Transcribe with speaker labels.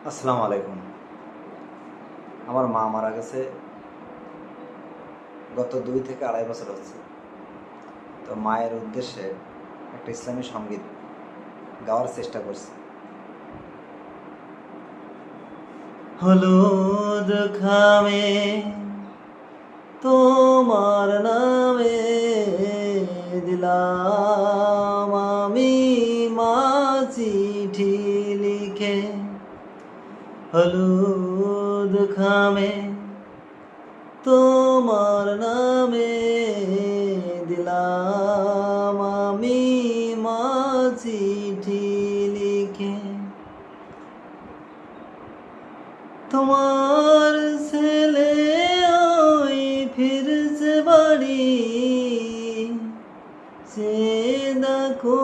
Speaker 1: আসসালামু আলাইকুম। আমার মা মারা গেছে গত 2 থেকে 2.5 বছর হচ্ছে। তো মায়ের উদ্দেশ্যে একটা ইসলামী সঙ্গীত গাওয়ার চেষ্টা করছি। হলুদ খামে তোমার নামে দিলাম আমি মা চিঠি লিখে, হলুদ খামে তোমার নামে দিলাম আমি মা চিঠি লিখে। তোমার ছেলে ওই ফিরছে বাড়ি, সে দেখো